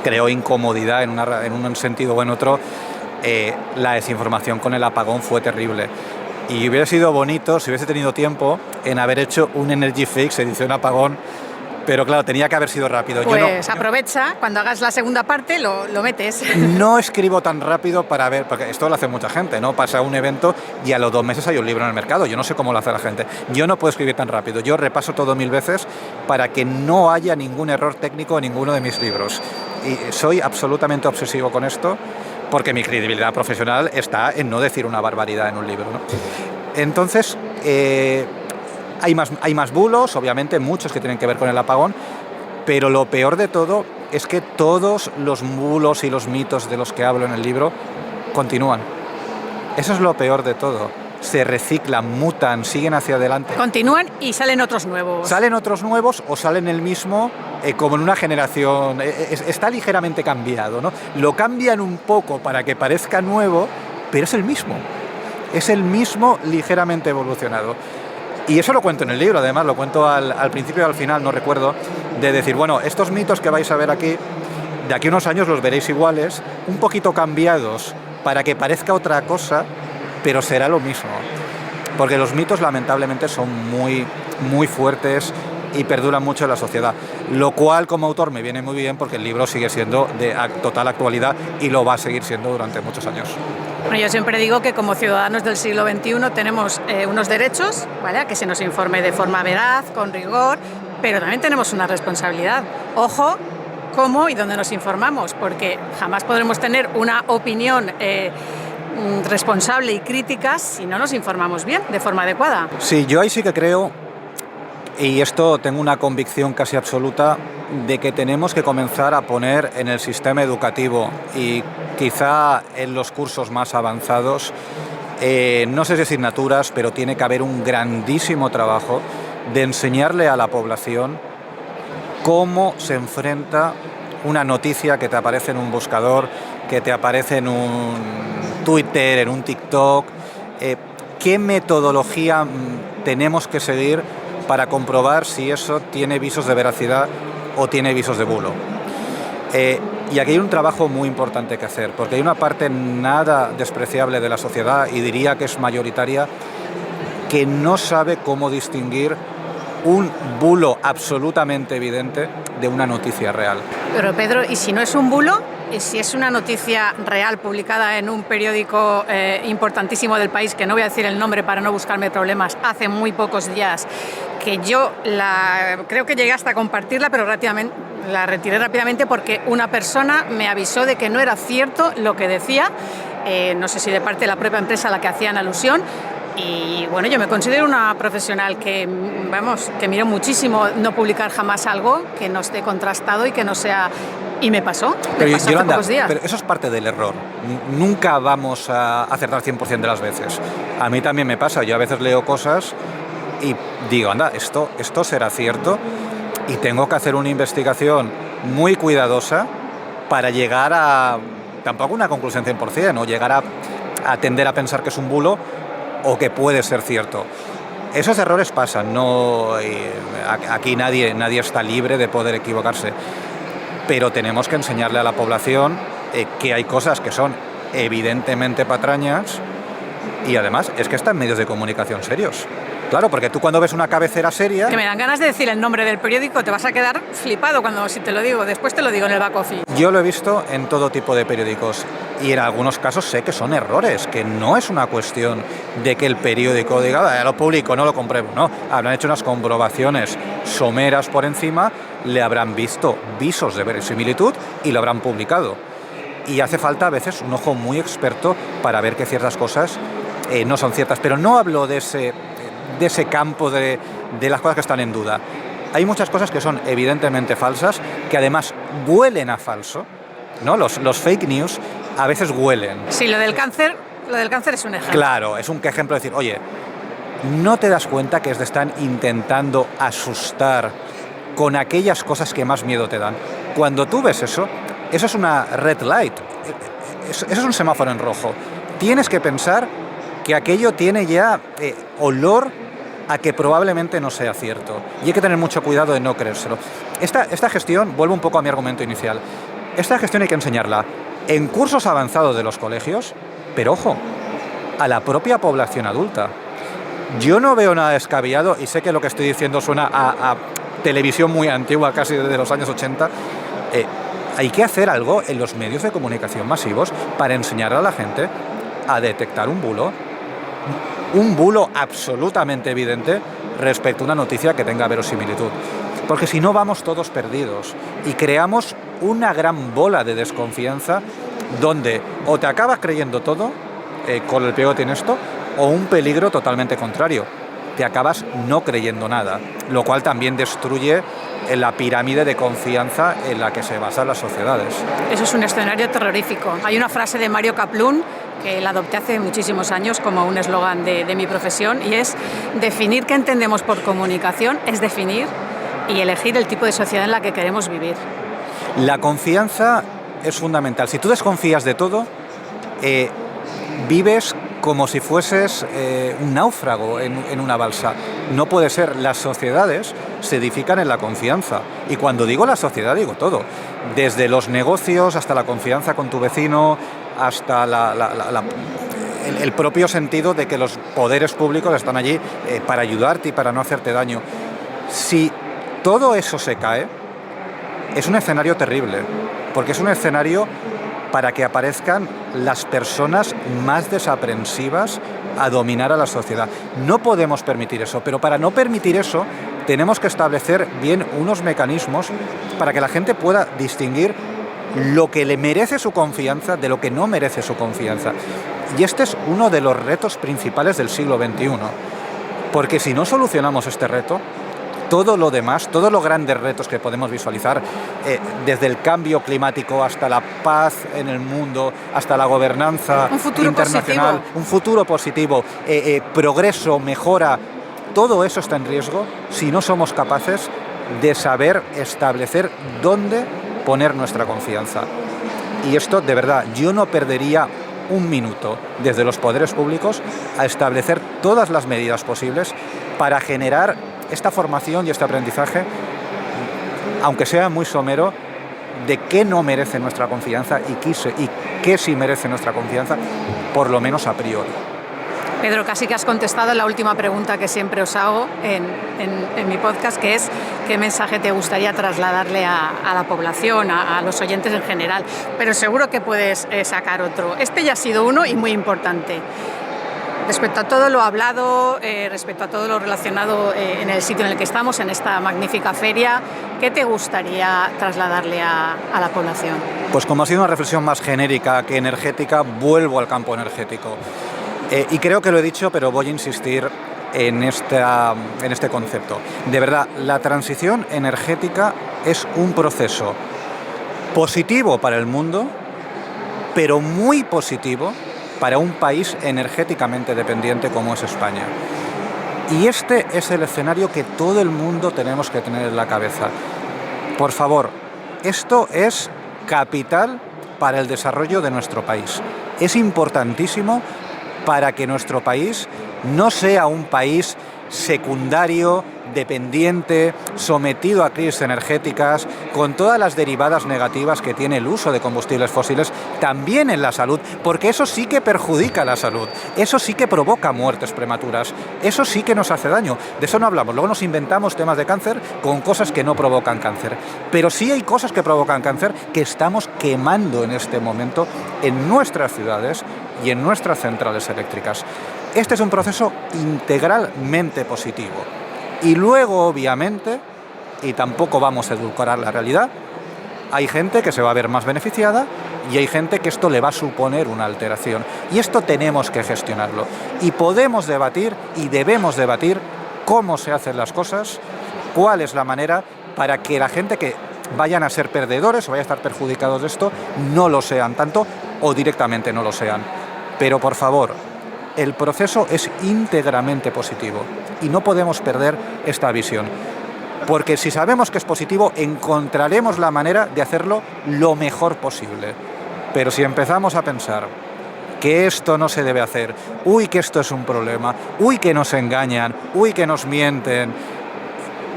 creó incomodidad en un sentido o en otro. La desinformación con el apagón fue terrible. Y hubiera sido bonito si hubiese tenido tiempo en haber hecho un Energy Fix edición apagón, pero claro, tenía que haber sido rápido. Pues aprovecha, cuando hagas la segunda parte lo metes. No escribo tan rápido para ver, porque esto lo hace mucha gente, ¿no? Pasa un evento y a los 2 meses hay un libro en el mercado. Yo no sé cómo lo hace la gente. Yo no puedo escribir tan rápido. Yo repaso todo 1000 veces para que no haya ningún error técnico en ninguno de mis libros. Y soy absolutamente obsesivo con esto, porque mi credibilidad profesional está en no decir una barbaridad en un libro, ¿no? Entonces, hay más bulos, obviamente, muchos que tienen que ver con el apagón, pero lo peor de todo es que todos los bulos y los mitos de los que hablo en el libro continúan. Eso es lo peor de todo. Se reciclan, mutan, siguen hacia adelante. Continúan y salen otros nuevos. Salen otros nuevos o salen el mismo, como en una generación. Está ligeramente cambiado, ¿no? Lo cambian un poco para que parezca nuevo, pero es el mismo. Es el mismo ligeramente evolucionado. Y eso lo cuento en el libro, además, lo cuento al principio y al final, no recuerdo, de decir, bueno, estos mitos que vais a ver aquí, de aquí a unos años los veréis iguales, un poquito cambiados para que parezca otra cosa, pero será lo mismo. Porque los mitos, lamentablemente, son muy, muy fuertes y perduran mucho en la sociedad. Lo cual, como autor, me viene muy bien porque el libro sigue siendo de total actualidad y lo va a seguir siendo durante muchos años. Bueno, yo siempre digo que como ciudadanos del siglo XXI tenemos unos derechos, ¿vale?, a que se nos informe de forma veraz, con rigor, pero también tenemos una responsabilidad. Ojo, cómo y dónde nos informamos, porque jamás podremos tener una opinión responsable y crítica si no nos informamos bien, de forma adecuada. Sí, yo ahí sí que creo, y esto tengo una convicción casi absoluta, de que tenemos que comenzar a poner en el sistema educativo y quizá en los cursos más avanzados, no sé si asignaturas, pero tiene que haber un grandísimo trabajo de enseñarle a la población cómo se enfrenta una noticia que te aparece en un buscador, que te aparece en un Twitter, en un TikTok, qué metodología tenemos que seguir para comprobar si eso tiene visos de veracidad o tiene visos de bulo. Y aquí hay un trabajo muy importante que hacer, porque hay una parte nada despreciable de la sociedad, y diría que es mayoritaria, que no sabe cómo distinguir un bulo absolutamente evidente de una noticia real. Pero Pedro, ¿y si no es un bulo? ¿Y si es una noticia real publicada en un periódico importantísimo del país, que no voy a decir el nombre para no buscarme problemas, hace muy pocos días, que yo creo que llegué hasta compartirla, pero la retiré rápidamente porque una persona me avisó de que no era cierto lo que decía, no sé si de parte de la propia empresa a la que hacían alusión. Y bueno, yo me considero una profesional que miro muchísimo no publicar jamás algo que no esté contrastado y que no sea... Y me pasó Yolanda, hace pocos días. Pero eso es parte del error. Nunca vamos a acertar 100% de las veces. A mí también me pasa. Yo a veces leo cosas y digo, anda, esto será cierto, y tengo que hacer una investigación muy cuidadosa para llegar a, tampoco una conclusión 100%, o llegar a tender a pensar que es un bulo o que puede ser cierto. Esos errores pasan, aquí nadie está libre de poder equivocarse, pero tenemos que enseñarle a la población que hay cosas que son evidentemente patrañas, y además es que están medios de comunicación serios. Claro, porque tú cuando ves una cabecera seria... Que me dan ganas de decir el nombre del periódico, te vas a quedar flipado si te lo digo. Después te lo digo en el back office. Yo lo he visto en todo tipo de periódicos, y en algunos casos sé que son errores, que no es una cuestión de que el periódico diga, ya lo publico, no lo compruebo. No, habrán hecho unas comprobaciones someras por encima, le habrán visto visos de verosimilitud y lo habrán publicado. Y hace falta a veces un ojo muy experto para ver que ciertas cosas no son ciertas. Pero no hablo de ese campo de las cosas que están en duda. Hay muchas cosas que son evidentemente falsas, que además huelen a falso, ¿no? Los fake news a veces huelen. Sí, lo del cáncer es un ejemplo. Claro, es un ejemplo de decir, oye, ¿no te das cuenta que te están intentando asustar con aquellas cosas que más miedo te dan? Cuando tú ves eso es una red light, eso es un semáforo en rojo. Tienes que pensar que aquello tiene ya olor a que probablemente no sea cierto. Y hay que tener mucho cuidado de no creérselo. Esta gestión, vuelvo un poco a mi argumento inicial, esta gestión hay que enseñarla en cursos avanzados de los colegios, pero ojo, a la propia población adulta. Yo no veo nada descabellado, y sé que lo que estoy diciendo suena a televisión muy antigua, casi desde los años 80, hay que hacer algo en los medios de comunicación masivos para enseñar a la gente a detectar un bulo absolutamente evidente respecto a una noticia que tenga verosimilitud. Porque si no vamos todos perdidos y creamos una gran bola de desconfianza donde o te acabas creyendo todo, con el pegote en esto, o un peligro totalmente contrario. Te acabas no creyendo nada, lo cual también destruye la pirámide de confianza en la que se basan las sociedades. Eso es un escenario terrorífico. Hay una frase de Mario Kaplun que la adopté hace muchísimos años como un eslogan de mi profesión, y es: definir qué entendemos por comunicación es definir y elegir el tipo de sociedad en la que queremos vivir. La confianza es fundamental. Si tú desconfías de todo, vives como si fueses un náufrago en una balsa. No puede ser. Las sociedades se edifican en la confianza. Y cuando digo la sociedad, digo todo. Desde los negocios hasta la confianza con tu vecino, hasta el propio sentido de que los poderes públicos están allí para ayudarte y para no hacerte daño. Si todo eso se cae, es un escenario terrible, porque es un escenario para que aparezcan las personas más desaprensivas a dominar a la sociedad. No podemos permitir eso, pero para no permitir eso tenemos que establecer bien unos mecanismos para que la gente pueda distinguir lo que le merece su confianza de lo que no merece su confianza. Y este es uno de los retos principales del siglo XXI, porque si no solucionamos este reto, todo lo demás, todos los grandes retos que podemos visualizar, desde el cambio climático hasta la paz en el mundo, hasta la gobernanza internacional, un futuro positivo, progreso, mejora, todo eso está en riesgo si no somos capaces de saber establecer dónde poner nuestra confianza. Y esto, de verdad, yo no perdería un minuto desde los poderes públicos a establecer todas las medidas posibles para generar esta formación y este aprendizaje, aunque sea muy somero, de qué no merece nuestra confianza y qué sí merece nuestra confianza, por lo menos a priori. Pedro, casi que has contestado la última pregunta que siempre os hago en mi podcast, que es: ¿qué mensaje te gustaría trasladarle a la población, a los oyentes en general? Pero seguro que puedes sacar otro. Este ya ha sido uno y muy importante. Respecto a todo lo hablado, respecto a todo lo relacionado en el sitio en el que estamos, en esta magnífica feria, ¿qué te gustaría trasladarle a la población? Pues como ha sido una reflexión más genérica que energética, vuelvo al campo energético. Y creo que lo he dicho, pero voy a insistir en este concepto. De verdad, la transición energética es un proceso positivo para el mundo, pero muy positivo para un país energéticamente dependiente como es España. Y este es el escenario que todo el mundo tenemos que tener en la cabeza. Por favor, esto es capital para el desarrollo de nuestro país. Es importantísimo para que nuestro país no sea un país secundario, dependiente, sometido a crisis energéticas, con todas las derivadas negativas que tiene el uso de combustibles fósiles, también en la salud, porque eso sí que perjudica la salud, eso sí que provoca muertes prematuras, eso sí que nos hace daño. De eso no hablamos, luego nos inventamos temas de cáncer con cosas que no provocan cáncer, pero sí hay cosas que provocan cáncer que estamos quemando en este momento en nuestras ciudades y en nuestras centrales eléctricas. Este es un proceso integralmente positivo. Y luego, obviamente, y tampoco vamos a edulcorar la realidad, hay gente que se va a ver más beneficiada y hay gente que esto le va a suponer una alteración. Y esto tenemos que gestionarlo. Y podemos debatir y debemos debatir cómo se hacen las cosas, cuál es la manera para que la gente que vayan a ser perdedores o vayan a estar perjudicados de esto no lo sean tanto o directamente no lo sean. Pero por favor, el proceso es íntegramente positivo y no podemos perder esta visión, porque si sabemos que es positivo encontraremos la manera de hacerlo lo mejor posible. Pero si empezamos a pensar que esto no se debe hacer, uy, que esto es un problema, uy, que nos engañan, uy, que nos mienten,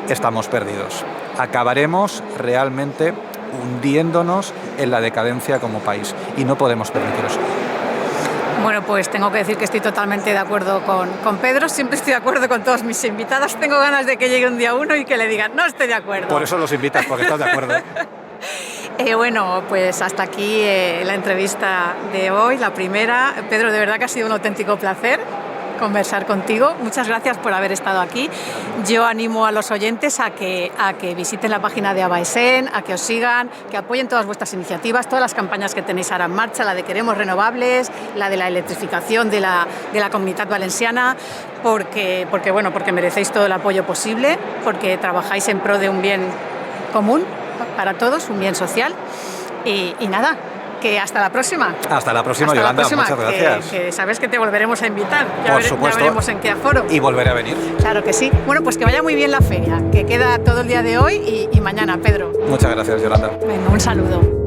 estamos perdidos. Acabaremos realmente hundiéndonos en la decadencia como país y no podemos permitir eso. Bueno, pues tengo que decir que estoy totalmente de acuerdo con Pedro, siempre estoy de acuerdo con todos mis invitados, tengo ganas de que llegue un día uno y que le digan, no estoy de acuerdo. Por eso los invitas, porque estás de acuerdo. Bueno, pues hasta aquí la entrevista de hoy, la primera. Pedro, de verdad que ha sido un auténtico placer conversar contigo. Muchas gracias por haber estado aquí. Yo animo a los oyentes a que visiten la página de Abaesen, a que os sigan, que apoyen todas vuestras iniciativas, todas las campañas que tenéis ahora en marcha, la de Queremos Renovables, la de la electrificación de la Comunitat Valenciana, porque merecéis todo el apoyo posible, porque trabajáis en pro de un bien común para todos, un bien social. Y nada, que hasta la próxima. Hasta la próxima, Yolanda. Muchas gracias. Que sabes que te volveremos a invitar. Por supuesto. Ya veremos en qué aforo. Y volveré a venir. Claro que sí. Bueno, pues que vaya muy bien la feria, que queda todo el día de hoy y mañana, Pedro. Muchas gracias, Yolanda. Venga, un saludo.